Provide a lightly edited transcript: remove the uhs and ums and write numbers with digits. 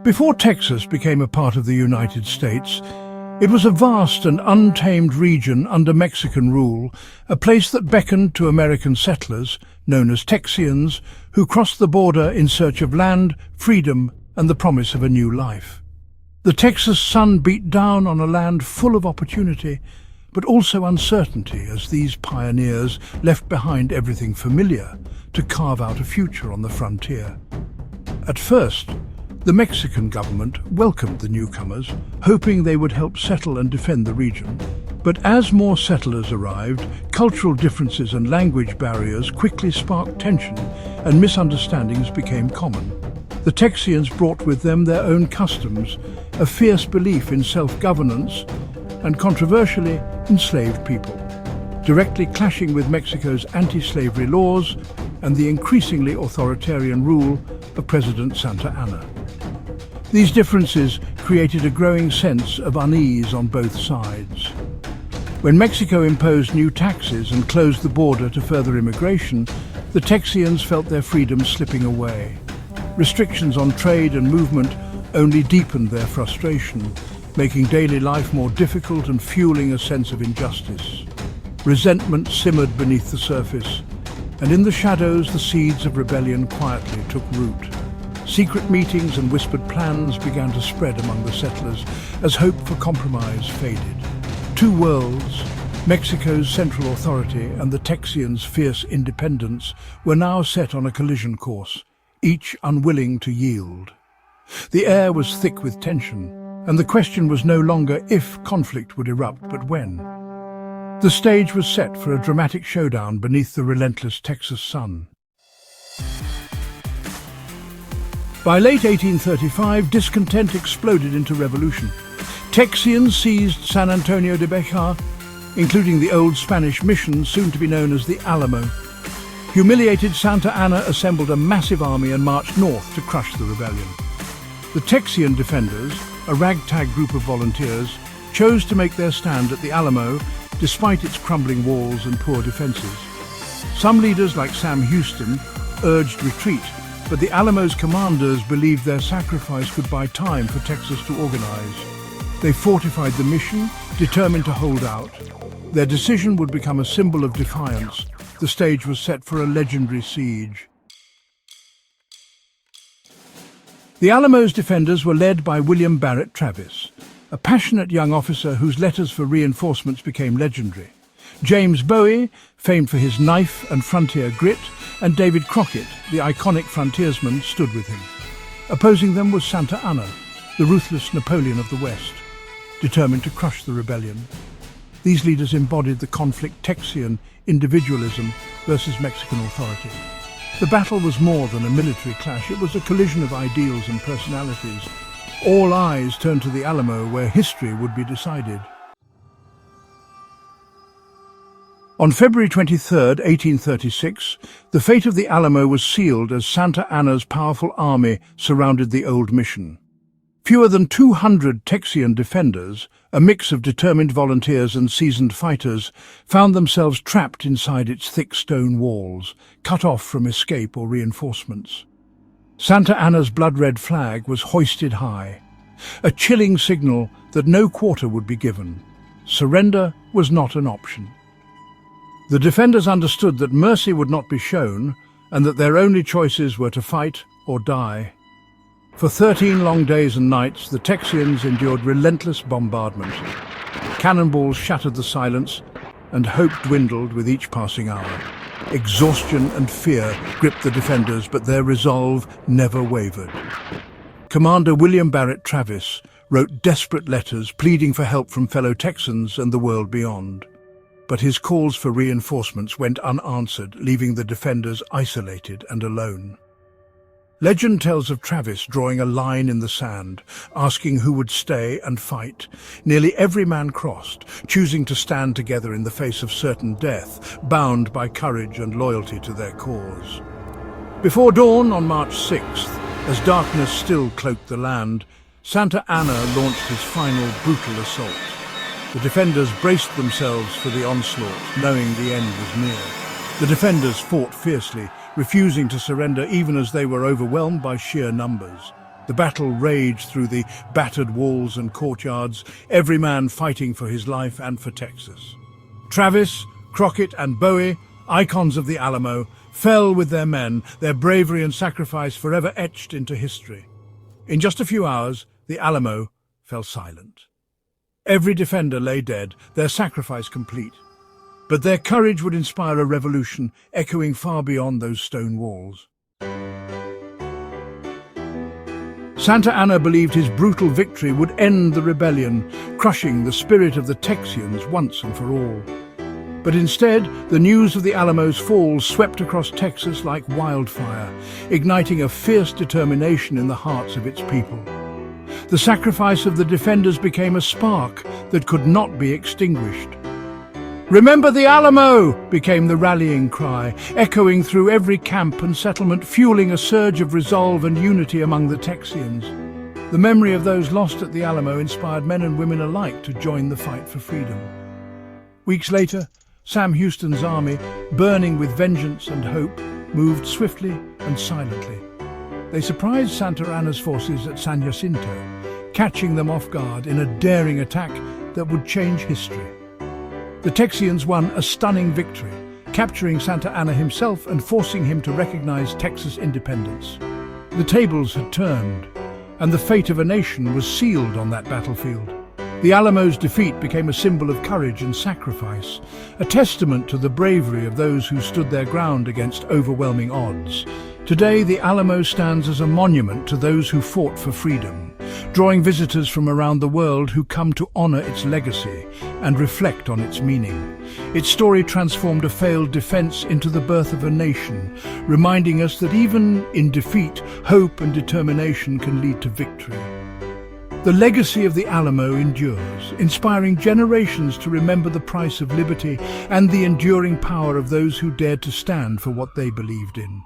Before Texas became a part of the United States, it was a vast and untamed region under Mexican rule, a place that beckoned to American settlers, known as Texians, who crossed the border in search of land, freedom, and the promise of a new life. The Texas sun beat down on a land full of opportunity, but also uncertainty, as these pioneers left behind everything familiar to carve out a future on the frontier. At first, the Mexican government welcomed the newcomers, hoping they would help settle and defend the region. But as more settlers arrived, cultural differences and language barriers quickly sparked tension, and misunderstandings became common. The Texians brought with them their own customs, a fierce belief in self-governance, and controversially, enslaved people, directly clashing with Mexico's anti-slavery laws and the increasingly authoritarian rule of President Santa Anna. These differences created a growing sense of unease on both sides. When Mexico imposed new taxes and closed the border to further immigration, the Texians felt their freedom slipping away. Restrictions on trade and movement only deepened their frustration, making daily life more difficult and fueling a sense of injustice. Resentment simmered beneath the surface, and in the shadows the seeds of rebellion quietly took root. Secret meetings and whispered plans began to spread among the settlers as hope for compromise faded. Two worlds, Mexico's central authority and the Texians' fierce independence, were now set on a collision course, each unwilling to yield. The air was thick with tension, and the question was no longer if conflict would erupt, but when. The stage was set for a dramatic showdown beneath the relentless Texas sun. By late 1835, discontent exploded into revolution. Texians seized San Antonio de Bejar, including the old Spanish mission soon to be known as the Alamo. Humiliated, Santa Anna assembled a massive army and marched north to crush the rebellion. The Texian defenders, a ragtag group of volunteers, chose to make their stand at the Alamo despite its crumbling walls and poor defenses. Some leaders, like Sam Houston, urged retreat, but the Alamo's commanders believed their sacrifice could buy time for Texas to organize. They fortified the mission, determined to hold out. Their decision would become a symbol of defiance. The stage was set for a legendary siege. The Alamo's defenders were led by William Barrett Travis, a passionate young officer whose letters for reinforcements became legendary. James Bowie, famed for his knife and frontier grit, and David Crockett, the iconic frontiersman, stood with him. Opposing them was Santa Anna, the ruthless Napoleon of the West, determined to crush the rebellion. These leaders embodied the conflict Texian individualism versus Mexican authority. The battle was more than a military clash, it was a collision of ideals and personalities. All eyes turned to the Alamo, where history would be decided. On February 23, 1836, the fate of the Alamo was sealed as Santa Anna's powerful army surrounded the old mission. Fewer than 200 Texian defenders, a mix of determined volunteers and seasoned fighters, found themselves trapped inside its thick stone walls, cut off from escape or reinforcements. Santa Anna's blood-red flag was hoisted high, a chilling signal that no quarter would be given. Surrender was not an option. The defenders understood that mercy would not be shown, and that their only choices were to fight or die. For 13 long days and nights, the Texians endured relentless bombardment. Cannonballs shattered the silence, and hope dwindled with each passing hour. Exhaustion and fear gripped the defenders, but their resolve never wavered. Commander William Barrett Travis wrote desperate letters pleading for help from fellow Texans and the world beyond. But his calls for reinforcements went unanswered, leaving the defenders isolated and alone. Legend tells of Travis drawing a line in the sand, asking who would stay and fight. Nearly every man crossed, choosing to stand together in the face of certain death, bound by courage and loyalty to their cause. Before dawn on March 6th, as darkness still cloaked the land, Santa Anna launched his final brutal assault. The defenders braced themselves for the onslaught, knowing the end was near. The defenders fought fiercely, refusing to surrender even as they were overwhelmed by sheer numbers. The battle raged through the battered walls and courtyards, every man fighting for his life and for Texas. Travis, Crockett and Bowie, icons of the Alamo, fell with their men, their bravery and sacrifice forever etched into history. In just a few hours, the Alamo fell silent. Every defender lay dead, their sacrifice complete. But their courage would inspire a revolution echoing far beyond those stone walls. Santa Anna believed his brutal victory would end the rebellion, crushing the spirit of the Texians once and for all. But instead, the news of the Alamo's fall swept across Texas like wildfire, igniting a fierce determination in the hearts of its people. The sacrifice of the defenders became a spark that could not be extinguished. "Remember the Alamo!" became the rallying cry, echoing through every camp and settlement, fueling a surge of resolve and unity among the Texians. The memory of those lost at the Alamo inspired men and women alike to join the fight for freedom. Weeks later, Sam Houston's army, burning with vengeance and hope, moved swiftly and silently. They surprised Santa Anna's forces at San Jacinto, catching them off guard in a daring attack that would change history. The Texians won a stunning victory, capturing Santa Anna himself and forcing him to recognize Texas independence. The tables had turned, and the fate of a nation was sealed on that battlefield. The Alamo's defeat became a symbol of courage and sacrifice, a testament to the bravery of those who stood their ground against overwhelming odds. Today, the Alamo stands as a monument to those who fought for freedom, drawing visitors from around the world who come to honor its legacy and reflect on its meaning. Its story transformed a failed defense into the birth of a nation, reminding us that even in defeat, hope and determination can lead to victory. The legacy of the Alamo endures, inspiring generations to remember the price of liberty and the enduring power of those who dared to stand for what they believed in.